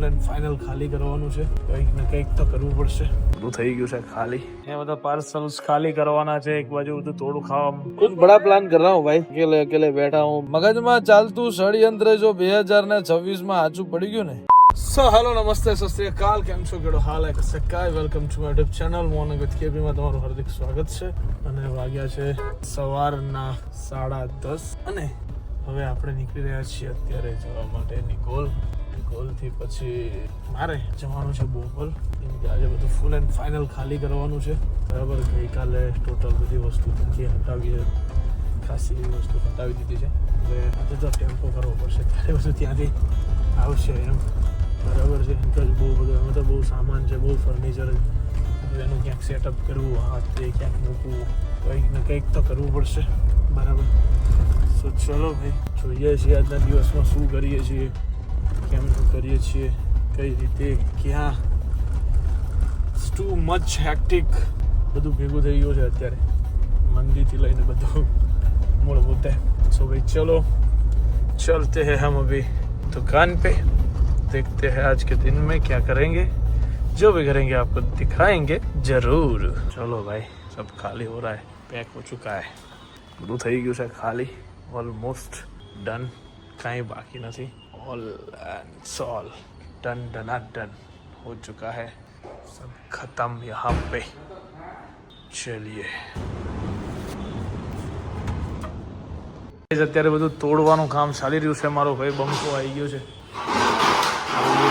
Full and final ખાલી કરવાનું છે. કંઈક ને કંઈક તો કરવું પડશે. બધું થઈ ગયું છે ખાલી. એ બધા પાર્સલ્સ ખાલી કરવાના છે. એક બાજુ બધું થોડું ખાવા કુછ બડા પ્લાન કર રહા હું ભાઈ. અકેલે અકેલે બેઠા હું. મગજમાં ચાલતું ષડયંત્ર જો 2026 માં સાચું પડી ગયું ને. સો હેલો નમસ્તે સત શ્રી અકાલ, કેમ છો, કેડો હાલ હે કસે કાય. Welcome to my YouTube channel morning with KB માં તમારું હાર્દિક સ્વાગત છે. અને વાગ્યા છે સવારના 10:30 અને હવે આપણે નીકળી રહ્યા છીએ અત્યારે જવા માટે નિકોલથી પછી મારે જવાનું છે બોપલ. આજે બધું ફૂલ એન્ડ ફાઇનલ ખાલી કરવાનું છે. બરાબર, ગઈકાલે ટોટલ બધી વસ્તુ ત્યાંથી હટાવી, ખાસી એવી વસ્તુ હટાવી દીધી છે. હવે આજે તો ટેમ્પો કરવો પડશે, ત્યારે બધું ત્યાંથી આવશે એમ. બરાબર છે. બહુ બધું એમાં તો બહુ સામાન છે, બહુ ફર્નિચર, એનું ક્યાંક સેટઅપ કરવું, હા તે ક્યાંક મૂકવું, કંઈક ને કંઈક તો કરવું પડશે. બરાબર. તો ચલો ભાઈ, જોઈએ છીએ આજના દિવસમાં શું કરીએ છીએ, કેમ શું કરીએ છીએ, કઈ રીતે, ક્યાં. ટુ મચ હેક્ટિક બધું ભેગું થઈ ગયું છે અત્યારે, મંદીથી લઈને બધું મૂળભૂત है. सो भाई चलो चलते हैं हम अभी दुकान पे, देखते हैं आज के दिन में क्या करेंगे. जो भी करेंगे आपको दिखाएंगे जरूर. चलो भाई, सब खाली हो रहा है, पैक हो चुका है, બધું થઈ ગયું છે ખાલી, ઓલમોસ્ટ ડન, કાંઈ બાકી નથી. All and soul done done हो चुका है, सब खत्म यहाँ पे. चलिए અત્યારે બધું તોડવાનું કામ ચાલી રહ્યું છે. મારો ભાઈ બંકો આવી ગયો છે.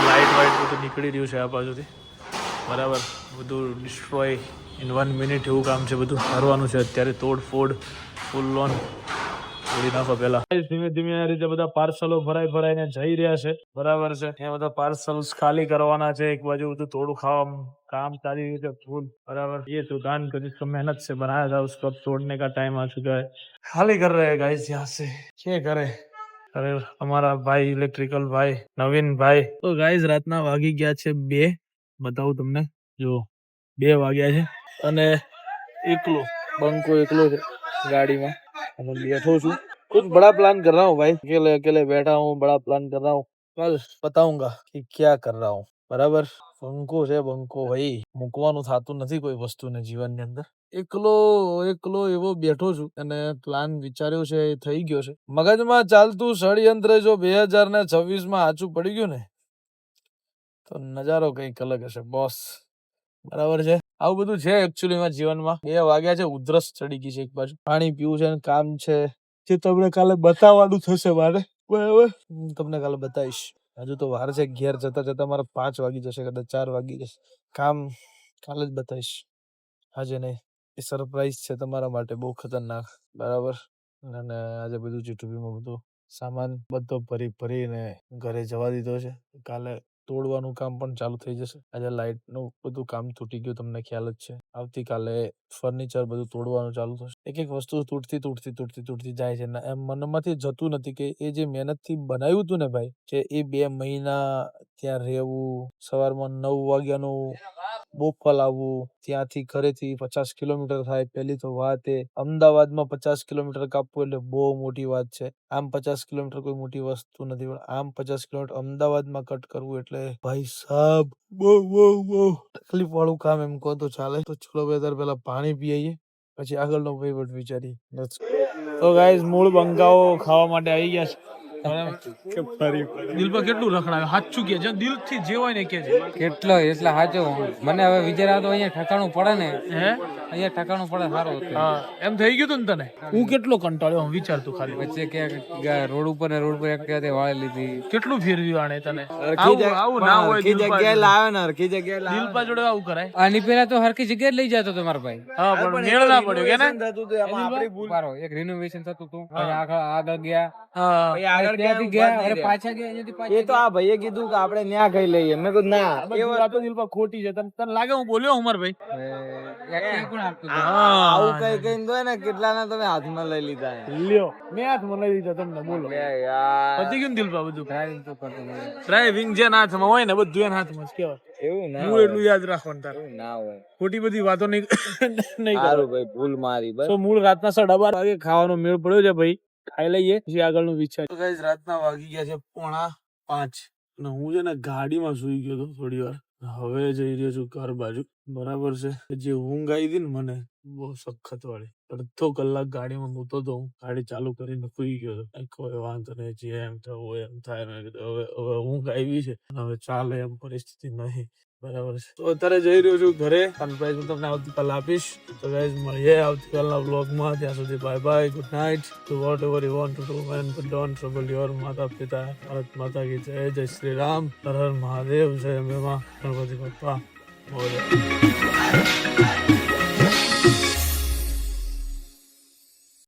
લાઇટ વાઇટ બધું નીકળી રહ્યું છે આ બાજુથી. બરાબર, બધું ડિસ્ટ્રોય ઇન 1 મિનિટ એવું કામ છે. બધું કરવાનું છે અત્યારે, તોડફોડ ફૂલ ઓન તોડી નાખો પહેલા. ધીમે ધીમે આ રીતે બધા પાર્સલો ભરાઈને જઈ રહ્યા છે. બરાબર છે. એ બધા પાર્સલ્સ ખાલી કરવાના છે. એક બાજુ બધું થોડું ખાવા काम चाली रही है फूल. बराबर, ये दुकान को जिसको मेहनत से बनाया था उसको अब तोड़ने का टाइम आ चुका है. खाली कर रहे हैं गाइस यहाँ से. क्या करे. अरे हमारा भाई इलेक्ट्रिकल भाई नवीन भाई. તો ગાઈઝ રાતના વાગી ગયા છે 2. બતાવું તમને, જો 2 વાગ્યા છે અને બંકો એકલો છે ગાડીમાં અને બેઠો છું. कुछ बड़ा प्लान कर रहा हूँ भाई. अकेले अकेले बैठा हूँ, बड़ा प्लान कर रहा हूँ. कल बताऊंगा कि क्या कर रहा हूँ. बराबर. બંકો છે બંકો ભાઈ, મૂકવાનું થતું નથી કોઈ વસ્તુને જીવનની અંદર. એકલો એવો બેઠો છું અને પ્લાન વિચાર્યો છે, એ થઈ ગયો છે. મગજમાં ચાલતું ષડયંત્ર જો 2026 માં સાચું પડી ગયું ને તો નજારો કઈક અલગ હશે બોસ. બરાબર છે. આવું બધું છે એકચ્યુઅલીમાં જીવનમાં. 2 વાગ્યા છે, ઉધરસ ચડી ગઈ છે એક બાજુ, પાણી પીવું છે, કામ છે જે તમને કાલે બતાવવાનું થશે મારે. બરાબર, તમને કાલે બતાવીશ. હજુ તો વાર છે. ઘેર જતા જતા મારે 5 વાગી જશે, કદાચ 4 વાગી જશે. કામ કાલે જ બતાવીશ, આજે નહીં. એ સરપ્રાઈઝ છે તમારા માટે, બહુ ખતરનાક. બરાબર. અને આજે બધું જીટુબીમાં બધું સામાન બધો ભરીને ઘરે જવા દીધો છે. કાલે તોડવાનું કામ પણ ચાલુ થઈ જશે. આજે લાઇટનું બધું કામ તૂટી ગયું, તમને ખ્યાલ જ છે. આવતીકાલે ફર્નિચર બધું તોડવાનું ચાલુ થશે. એક એક વસ્તુ તૂટતી જાય છે. એમ મનમાંથી જતું નથી કે એ જે મહેનતથી બનાવ્યું હતું ને ભાઈ, કે એ 2 મહિના ત્યાં રહેવું, સવારમાં 9 વાગ્યાનું બોપલ આવવું, ત્યાંથી ઘરેથી 50 કિલોમીટર થાય. પહેલી તો વાત એ, અમદાવાદમાં 50 કિલોમીટર કાપવું એટલે બહુ મોટી વાત છે. આમ 50 કિલોમીટર કોઈ મોટી વસ્તુ નથી, પણ આમ 50 કિલોમીટર અમદાવાદમાં કટ કરવું એટલે ભાઈ સાહેબ બહુ તકલીફ વાળું કામ એમ કહો તો ચાલે. તો ચલો ભાઈ, પેલા પાણી પી આવીએ, પછી આગળનો વહીવટ વિચારીએ. તો ગાઈઝ, મૂળ બંકાઓ ખાવા માટે આવી ગયા છે. દિલ પર કેટલું રખડાવે, સાચું કે દિલ થી જે હોય ને કે કેટલો એટલે સાચો. મને હવે વિચાર આવતો અહીંયા ઠકાણું પડે ને, અહીંયા ઠકાણું પડે સારું હતું. એમ થઈ ગયું તું ને તને. હું કેટલો કંટાળ્યો વિચારતું ખાલી. વચ્ચે ક્યાંક રોડ ઉપર એક વાળી લીધી. કેટલું ફેરવ્યું આને તને. આવું ના હોય, જગ્યાએ લાવે ને હરખી જગ્યાએ દિલપા જોડે આવું કરાય. આની પેલા તો હરખી જગ્યાએ લઈ જતો તમારો ભાઈ. હા, પણ મેળ ના પડ્યો કે ને. એક રિનોવેશન થતું હતું, આગળ ગયા, આગળ ત્યાંથી ગયા, પાછા ગયા. એ તો આ ભાઈએ કીધું કે આપણે ન્યા ખાઈ લઈએ. મેં કીધું ના, એ વાત દિલપા ખોટી છે. તને લાગે હું બોલ્યો ઉમર ભાઈ? આવું કઈ કઈ તો ને કેટલાને તમે હાથમાં લઈ લીધા. લ્યો, મેં હાથમાં લઈ લીધા તમને. બોલો યાર, પતી ગયું દિલપા બધું. ડ્રાઇવિંગ જે હાથમાં હોય ને બધું એના હાથમાં જ કહેવાય. એવું ના હું એટલું યાદ રાખવાનું તારે. ના હોય, ખોટી બધી વાતો નહીં સારું ભાઈ, ભૂલ મારી. તો મૂળ રાતના 11:30 વાગે ખાવાનો મેળ પડ્યો છે ભાઈ. ખાઈ લઈએ પછી આગળનું વિચાર. તો ગાઈસ, રાતના વાગી ગયા છે 4:45. અને હું છે ને ગાડીમાં સુઈ ગયો હતો થોડી વાર. હવે જઈ રહ્યો છું ઘર બાજુ. બરાબર છે. જે ઊંઘ આવી હતી ને મને બહુ સખત વાળી, અડધો કલાક ગાડીમાં નહોતો તો હું ગાડી ચાલુ કરીને સુઈ ગયો હતો. કોઈ વાંધો નહીં, જે એમ થવું એમ થાય. મેં કીધું હવે ઊંઘ આવી છે, હવે ચાલે એમ પરિસ્થિતિ નહીં. બરાબર છે. તો અત્યારે જઈ રહ્યો છું ઘરે. સરપ્રાઈઝ હું તમને આવતીકાલ આપીશ. તો ગાઈઝ મળીએ આવતીકાલના વ્લોગમાં. ત્યાં સુધી bye bye, good night. Do vote ever you want to do man, but don't trouble your માતા પિતા. ભારત માતા કી જય. જય શ્રી રામ. હર હર મહાદેવ. જય અંબે માં. ગણપતિ બપ્પા મોરયા.